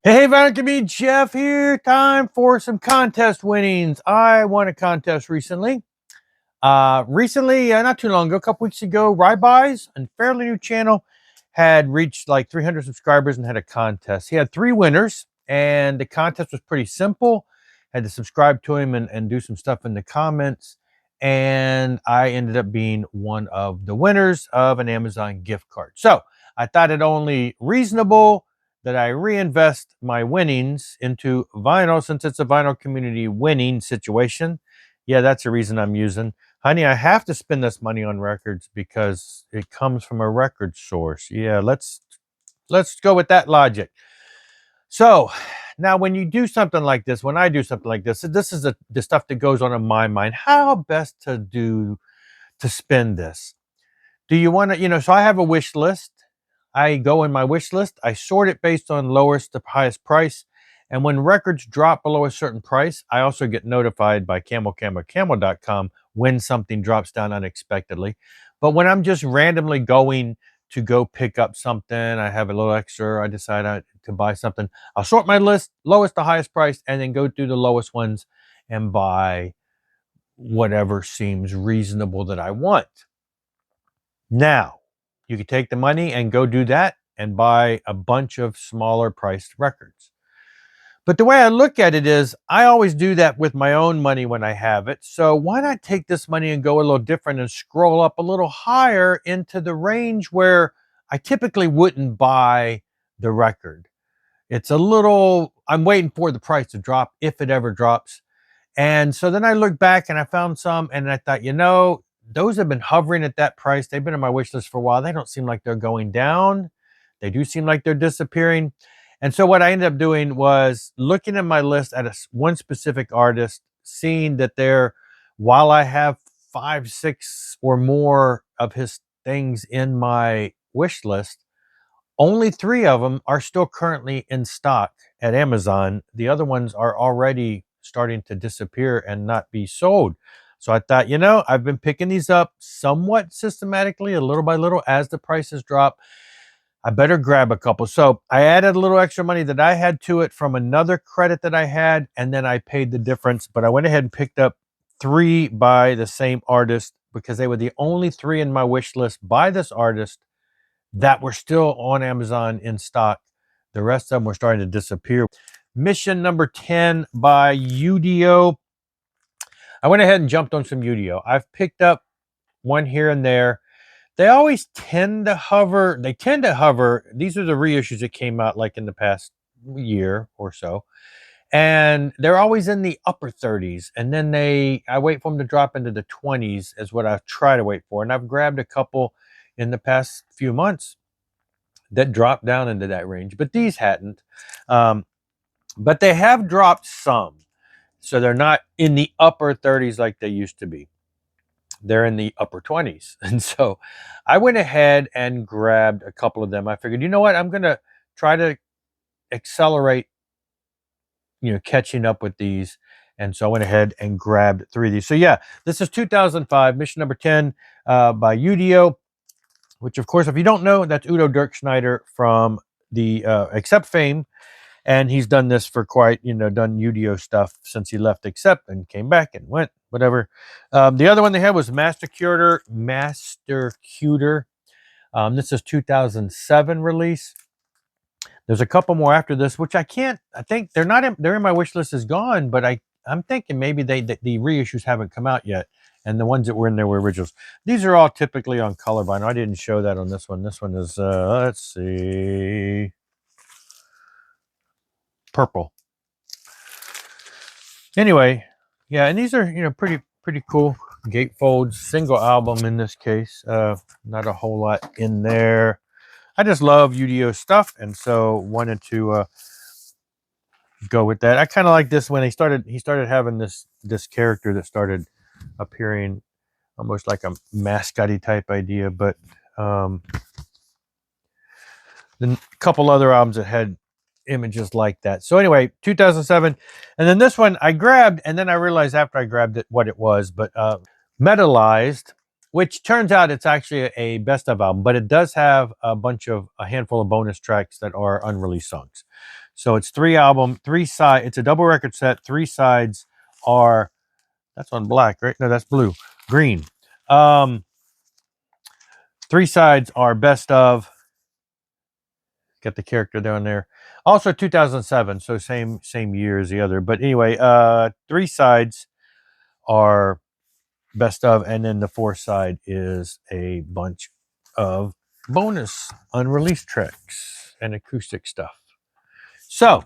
Hey, MegaJeff here. Time for some contest winnings. I won a contest recently. Not too long ago, a couple weeks ago, Rybuys, a fairly new channel, had reached like 300 subscribers and had a contest. He had 3 winners, and the contest was pretty simple. Had to subscribe to him and do some stuff in the comments. And I ended up being one of the winners of an Amazon gift card. So I thought it only reasonable that I reinvest my winnings into vinyl, since it's a vinyl community winning situation. Yeah, that's the reason I'm using. Honey, I have to spend this money on records because it comes from a record source. Yeah, let's go with that logic. So now when you do something like this, when I do something like this is the stuff that goes on in my mind. How best to spend this? Do you want to, so I have a wish list. I go in my wish list, I sort it based on lowest to highest price. And when records drop below a certain price, I also get notified by camel.com when something drops down unexpectedly. But when I'm just randomly going to go pick up something, I have a little extra, I decide to buy something, I'll sort my list, lowest to highest price, and then go through the lowest ones and buy whatever seems reasonable that I want. Now, you could take the money and go do that and buy a bunch of smaller priced records. But the way I look at it is, I always do that with my own money when I have it. So why not take this money and go a little different and scroll up a little higher into the range where I typically wouldn't buy the record? It's a little, I'm waiting for the price to drop if it ever drops. And so then I looked back and I found some and I thought, those have been hovering at that price. They've been on my wish list for a while. They don't seem like they're going down. They do seem like they're disappearing. And so what I ended up doing was looking at my list at one specific artist, seeing that while I have 5, 6 or more of his things in my wish list, only 3 of them are still currently in stock at Amazon. The other ones are already starting to disappear and not be sold. So I thought, I've been picking these up somewhat systematically, a little by little, as the prices drop. I better grab a couple. So I added a little extra money that I had to it from another credit that I had, and then I paid the difference. But I went ahead and picked up 3 by the same artist because they were the only 3 in my wish list by this artist that were still on Amazon in stock. The rest of them were starting to disappear. Mission number 10 by U.D.O. I went ahead and jumped on some U.D.O. I've picked up one here and there. They always tend to hover. These are the reissues that came out like in the past year or so. And they're always in the upper 30s. And then I wait for them to drop into the 20s is what I try to wait for. And I've grabbed a couple in the past few months that dropped down into that range, but these hadn't. But they have dropped some. So they're not in the upper 30s like they used to be. They're in the upper 20s. And so I went ahead and grabbed a couple of them. I figured, you know what? I'm going to try to accelerate, catching up with these. And so I went ahead and grabbed 3 of these. So yeah, this is 2005, mission number 10 by U.D.O, which of course, if you don't know, that's Udo Dirkschneider from the Accept fame. And he's done this for quite, done U.D.O stuff since he left Accept and came back and went, whatever. The other one they had was Mastercutor. This is 2007 release. There's a couple more after this, which I think they're not in, they're in my wish list is gone, but I'm thinking maybe the reissues haven't come out yet. And the ones that were in there were originals. These are all typically on color vinyl. I didn't show that on this one. This one is, let's see, purple. Anyway, yeah, and these are, pretty cool gatefolds, single album in this case. Not a whole lot in there. I just love U.D.O stuff, and so wanted to go with that. I kind of like this when he started having this character that started appearing almost like a mascot-y type idea, but then a couple other albums that had images like that. So anyway, 2007, and then this one I grabbed, and then I realized after I grabbed it what it was, but Metallized, which turns out it's actually a best of album, but it does have a handful of bonus tracks that are unreleased songs. So it's 3 album, 3 side. It's a double record set. 3 sides are, that's on black, right? No, that's blue, green. 3 sides are best of. Got the character down there. Also 2007, so same year as the other. But anyway, 3 sides are best of, and then the 4th side is a bunch of bonus unreleased tracks and acoustic stuff. So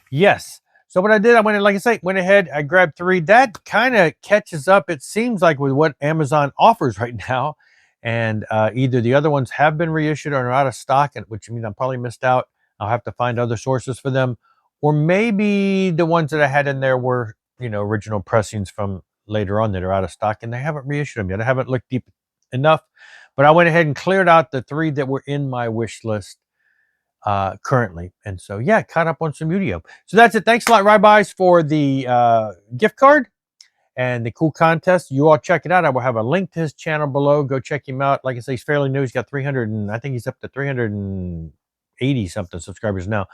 yes. So what I did, I went, like I say, went ahead, I grabbed 3. That kind of catches up, it seems like, with what Amazon offers right now. And either the other ones have been reissued or are out of stock, which means I'm probably missed out. I'll have to find other sources for them. Or maybe the ones that I had in there were, original pressings from later on that are out of stock, and they haven't reissued them yet. I haven't looked deep enough. But I went ahead and cleared out the 3 that were in my wish list currently. And so, yeah, caught up on some U.D.O. So that's it. Thanks a lot, Rybys, for the gift card and the cool contest. You all check it out. I will have a link to his channel below. Go check him out. Like I say, he's fairly new. He's got 300, and I think he's up to 380 something subscribers now.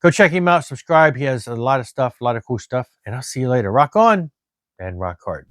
Go check him out. Subscribe. He has a lot of stuff, a lot of cool stuff. And I'll see you later. Rock on and rock hard.